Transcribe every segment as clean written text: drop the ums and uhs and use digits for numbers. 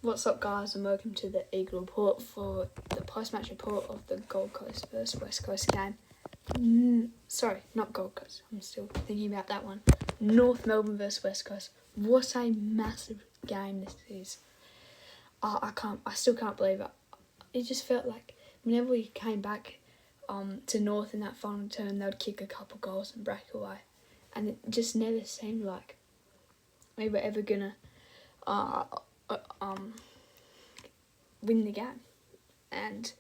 What's up, guys, and welcome to the Eagle Report for the post-match report of the Gold Coast versus West Coast game. Sorry, not Gold Coast. I'm still thinking about that one. North Melbourne versus West Coast. What a massive game this is. I still can't believe it. It just felt like whenever we came back to North in that final term, they would kick a couple goals and break away, and it just never seemed like we were ever gonna win the game, and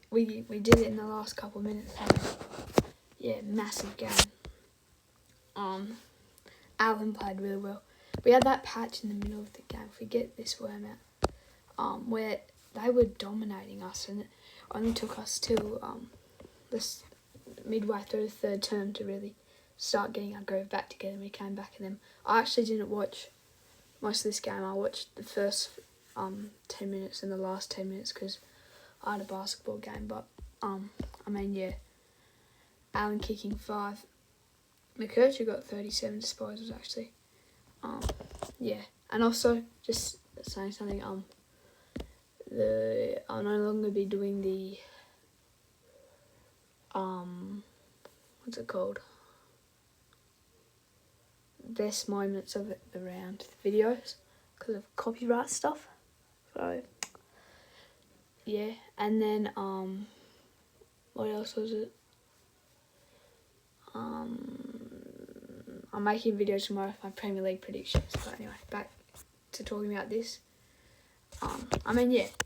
we did it in the last couple of minutes. Massive game. Alan played really well. We had that patch in the middle of the game, if we get this worm out, where they were dominating us, and it only took us till this midway through the third term to really start getting our groove back together, and we came back in them. I actually didn't watch most of this game. I watched the first 10 minutes and the last 10 minutes because I had a basketball game. But Allen kicking 5. McKercher got 37 disposals actually. And also just saying something. I'll no longer be doing the what's it called? Best moments of the round videos because of copyright stuff. So yeah, and then what else was it? I'm making videos tomorrow for my Premier League predictions. But anyway, back to talking about this.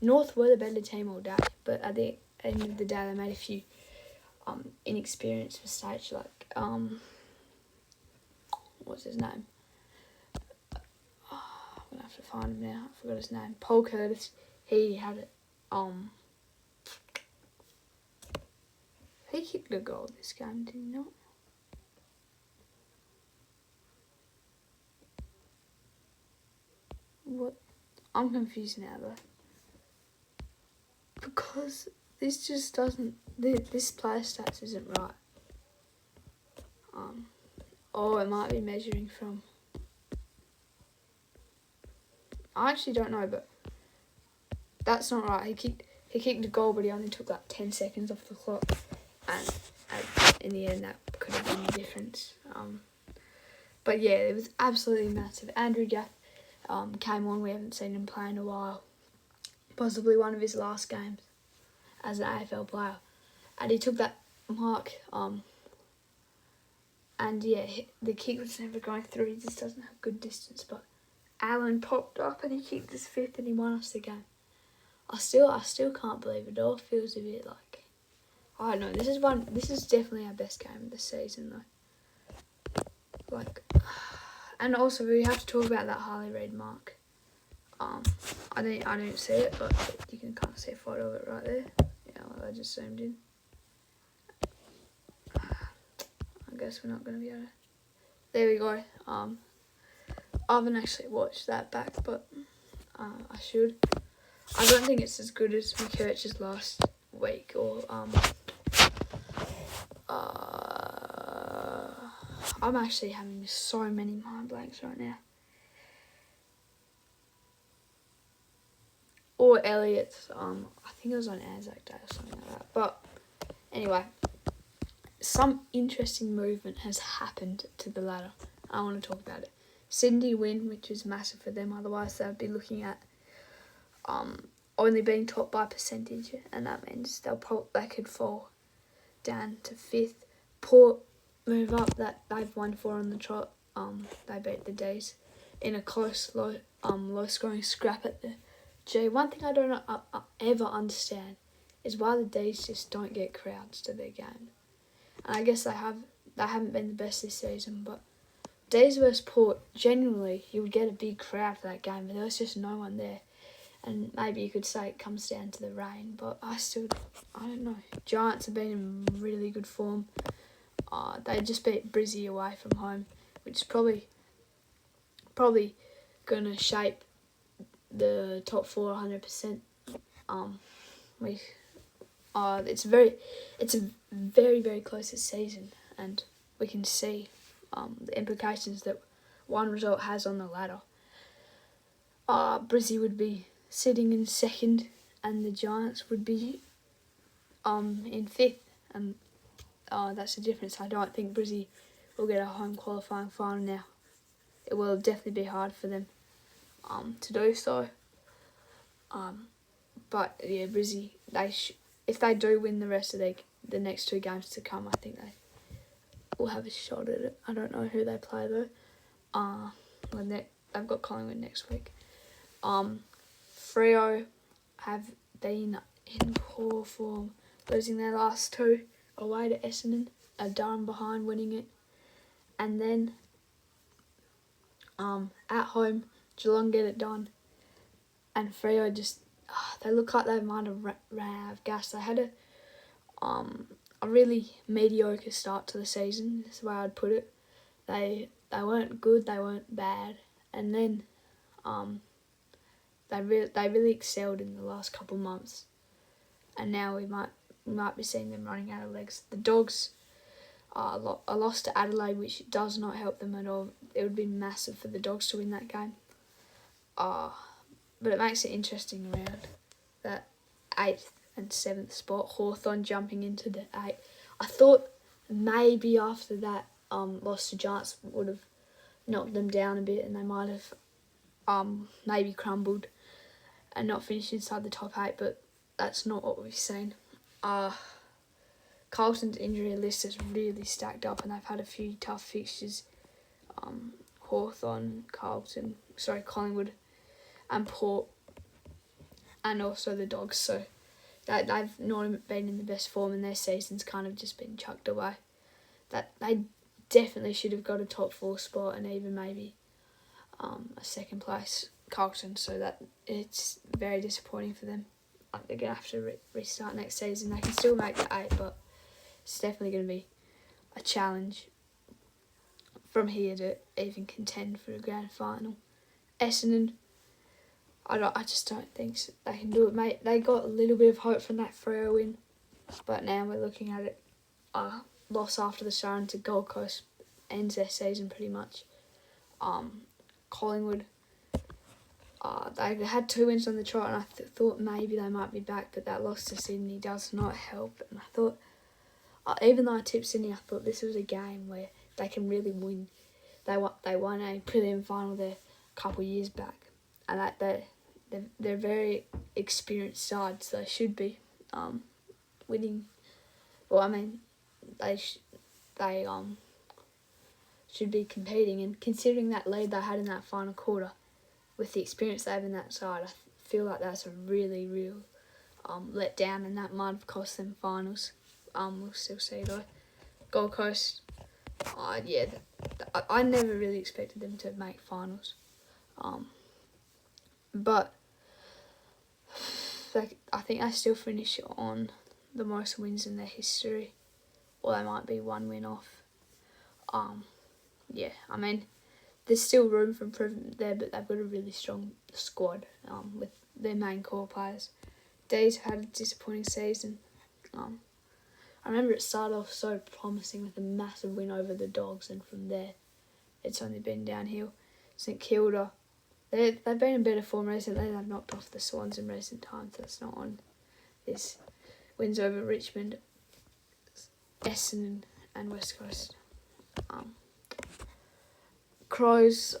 North were the better team all day, but at the end of the day, they made a few inexperienced mistakes, like what's his name? I'm gonna have to find him now. I forgot his name. Paul Curtis. He had it. He kicked a goal this game, did he not? What? I'm confused now though. Because this just doesn't. This player stats isn't right. It might be measuring from. I actually don't know, but that's not right. He kicked a goal, but he only took like 10 seconds off the clock, and in the end, that could have been the difference. But yeah, it was absolutely massive. Andrew Gaff came on. We haven't seen him play in a while. Possibly one of his last games as an AFL player, and he took that mark. The kick was never going through. He just doesn't have good distance. But Allen popped up and he kicked his 5th and he won us the game. I still can't believe it. It all feels a bit like, I don't know. This is definitely our best game of the season though. And also we have to talk about that Harley Reid mark. I don't see it, but you can kind of see a photo of it right there. Yeah, I just zoomed in. I guess we're not going to be able to. There we go. I haven't actually watched that back, but I should. I don't think it's as good as McKercher's last week, or I'm actually having so many mind blanks right now. Or Elliott's, I think it was on Anzac Day or something like that. But anyway, some interesting movement has happened to the ladder. I want to talk about it. Sydney win, which is massive for them. Otherwise, they'd be looking at only being top by percentage, and that means they could fall down to 5th. Port move up. That they've won 4 on the trot. They beat the D's in a close, low scoring scrap at the G. One thing I don't ever understand is why the D's just don't get crowds to their game. And I guess they haven't been the best this season, but D's versus Port, genuinely, you would get a big crowd for that game, but there was just no one there. And maybe you could say it comes down to the rain, but I don't know. Giants have been in really good form. They just beat Brizzy away from home, which is probably going to shape the top 4 100%. It's a very, very close season, and we can see the implications that one result has on the ladder. Brizzy would be sitting in second, and the Giants would be in fifth, and that's the difference. I don't think Brizzy will get a home qualifying final now. It will definitely be hard for them to do so. But yeah, Brizzy, if they do win the rest of the next two games to come, I think they will have a shot at it. I don't know who they play though. They've got Collingwood next week. Freo have been in poor form, losing their last two away to Essendon, a Durham behind winning it, and then at home Geelong get it done, and Freo just they look like they might have ran out of gas. They had a really mediocre start to the season. That's the way I'd put it. They weren't good, they weren't bad, and then they really excelled in the last couple months, and now we might be seeing them running out of legs. The Dogs are lost to Adelaide, which does not help them at all. It would be massive for the Dogs to win that game. But it makes it interesting around that 8th and 7th spot. Hawthorn jumping into the 8th. I thought maybe after that loss to Giants would have knocked them down a bit, and they might have maybe crumbled and not finished inside the top 8, but that's not what we've seen. Carlton's injury list is really stacked up, and they've had a few tough fixtures. Hawthorn, Collingwood, and Port, and also the Dogs. So they've not been in the best form, and their season's kind of just been chucked away. That they definitely should have got a top 4 spot, and even maybe a second place Carlton. So that it's very disappointing for them. They're gonna have to restart next season. They can still make the 8, but it's definitely going to be a challenge from here to even contend for a grand final. Essendon, I just don't think they can do it, mate. They got a little bit of hope from that Freo win, but now we're looking at it. Loss after the Siren to Gold Coast ends their season pretty much. Collingwood, they had 2 wins on the trot, and I thought maybe they might be back, but that loss to Sydney does not help. And I thought, even though I tipped Sydney, I thought this was a game where they can really win. They won a prelim final there a couple of years back, and they're very experienced side, so they should be winning. Well, I mean, they should be competing, and considering that lead they had in that final quarter, with the experience they have in that side, I feel like that's a really real let down, and that might have cost them finals. We'll still see though. Gold Coast, I never really expected them to make finals, but I think they still finish on the most wins in their history, or they might be 1 win off. I mean, there's still room for improvement there, but they've got a really strong squad with their main core players. D's had a disappointing season. I remember it started off so promising with a massive win over the Dogs, and from there it's only been downhill. St Kilda, they've been in better form recently. They've knocked off the Swans in recent times. That's not on this. Wins over Richmond, Essendon and West Coast. Crows,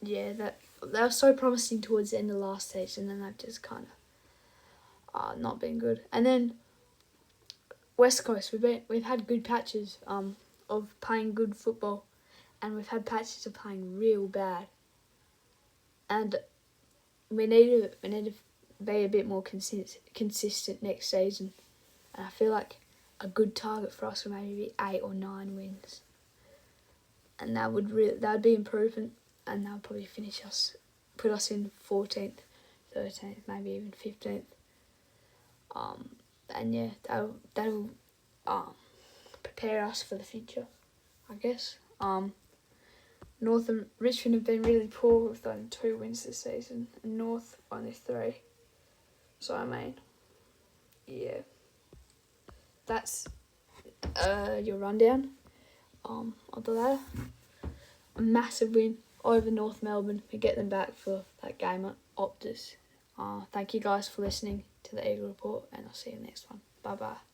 they were so promising towards the end of last season, and they've just kind of not been good. And then West Coast, we've had good patches of playing good football, and we've had patches of playing real bad. And we need to be a bit more consistent next season. And I feel like a good target for us would maybe be 8 or 9 wins, and that would be improvement, and that would probably put us in 14th, 13th, maybe even 15th. And that'll prepare us for the future, I guess. North and Richmond have been really poor with only 2 wins this season, and North only 3. So I mean, that's your rundown of the ladder. A massive win over North Melbourne. We get them back for that game at Optus. Thank you guys for listening to the Eagle Report, and I'll see you next one. Bye bye.